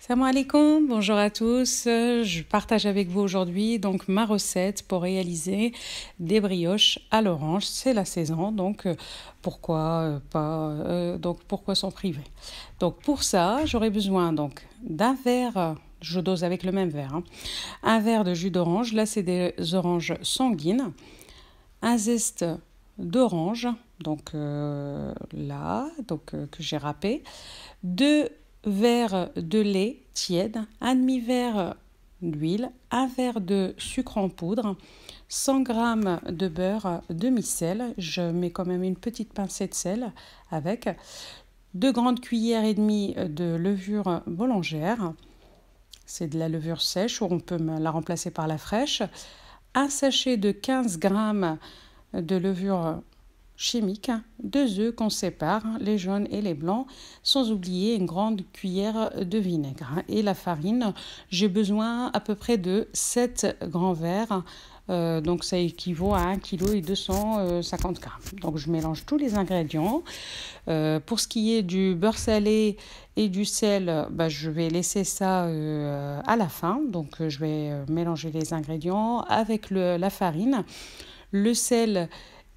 Salam alaikum, bonjour à tous. Je partage avec vous aujourd'hui donc ma recette pour réaliser des brioches à l'orange. C'est la saison, donc pourquoi s'en priver. Donc pour ça, j'aurai besoin donc d'un verre. Je dose avec le même verre. Un verre de jus d'orange. Là, c'est des oranges sanguines. Un zeste d'orange, que j'ai râpé. 2 verres de lait tiède, un demi-verre d'huile, un verre de sucre en poudre, 100 g de beurre demi-sel, je mets quand même une petite pincée de sel avec, 2 grandes cuillères et demie de levure boulangère, c'est de la levure sèche ou on peut la remplacer par la fraîche, un sachet de 15 g de levure chimique, 2 œufs qu'on sépare, les jaunes et les blancs, sans oublier une grande cuillère de vinaigre. Et la farine, j'ai besoin à peu près de 7 grands verres, donc ça équivaut à 1 kg et 250 g. Donc je mélange tous les ingrédients. Pour ce qui est du beurre salé et du sel, je vais laisser ça à la fin. Donc je vais mélanger les ingrédients avec la farine, le sel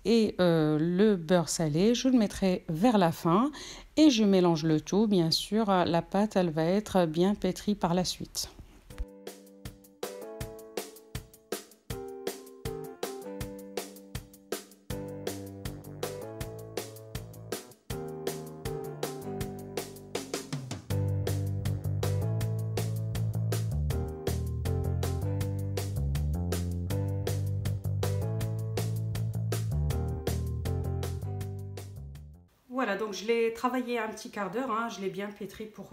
et le beurre salé, je le mettrai vers la fin et je mélange le tout. Bien sûr, la pâte, elle va être bien pétrie par la suite. Voilà, donc je l'ai travaillé un petit quart d'heure, je l'ai bien pétri pour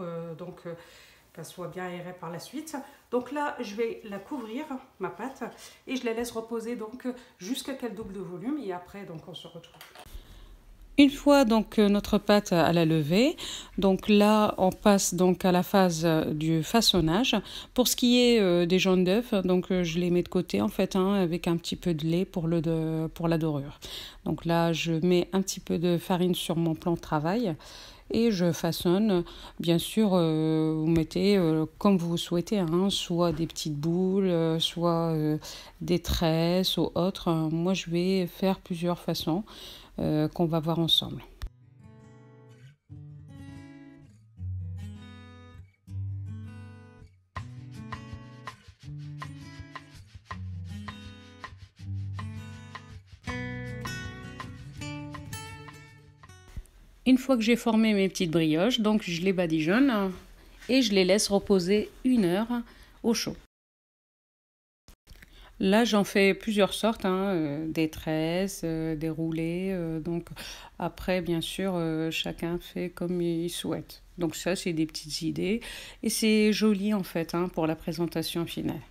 qu'elle soit bien aérée par la suite. Donc là, je vais la couvrir, ma pâte, et je la laisse reposer donc jusqu'à qu'elle double de volume et après donc on se retrouve. Une fois donc notre pâte à la levée, donc là on passe donc à la phase du façonnage. Pour ce qui est des jaunes d'œufs, donc je les mets de côté en fait avec un petit peu de lait pour la dorure. Donc là je mets un petit peu de farine sur mon plan de travail et je façonne. Bien sûr vous mettez comme vous souhaitez, soit des petites boules, soit des tresses ou autres. Moi je vais faire plusieurs façons qu'on va voir ensemble. Une fois que j'ai formé mes petites brioches, donc je les badigeonne et je les laisse reposer 1 heure au chaud. Là, j'en fais plusieurs sortes, des tresses, des roulés. Donc après, bien sûr, chacun fait comme il souhaite. Donc ça, c'est des petites idées et c'est joli en fait pour la présentation finale.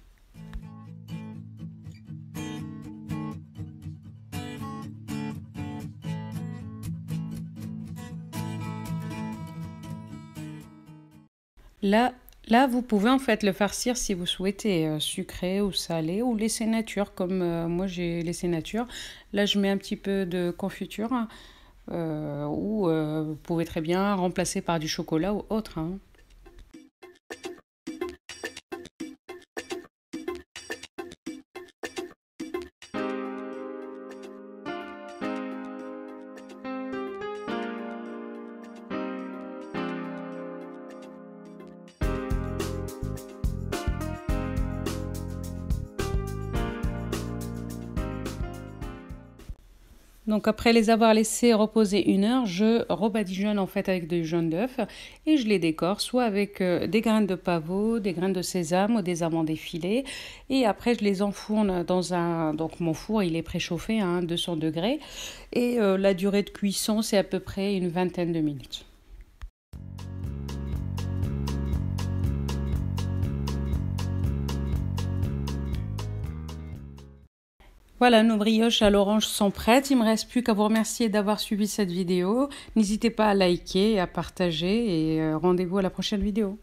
Là, vous pouvez en fait le farcir si vous souhaitez, sucré ou salé ou laisser nature, comme moi j'ai laissé nature. Là, je mets un petit peu de confiture ou vous pouvez très bien remplacer par du chocolat ou autre. Donc après les avoir laissés reposer 1 heure, je rebadigeonne en fait avec du jaune d'œuf et je les décore soit avec des graines de pavot, des graines de sésame ou des amandes effilées. Et après je les enfourne dans donc mon four il est préchauffé à 200 degrés et la durée de cuisson c'est à peu près une vingtaine de minutes. Voilà, nos brioches à l'orange sont prêtes. Il ne me reste plus qu'à vous remercier d'avoir suivi cette vidéo. N'hésitez pas à liker et à partager et rendez-vous à la prochaine vidéo.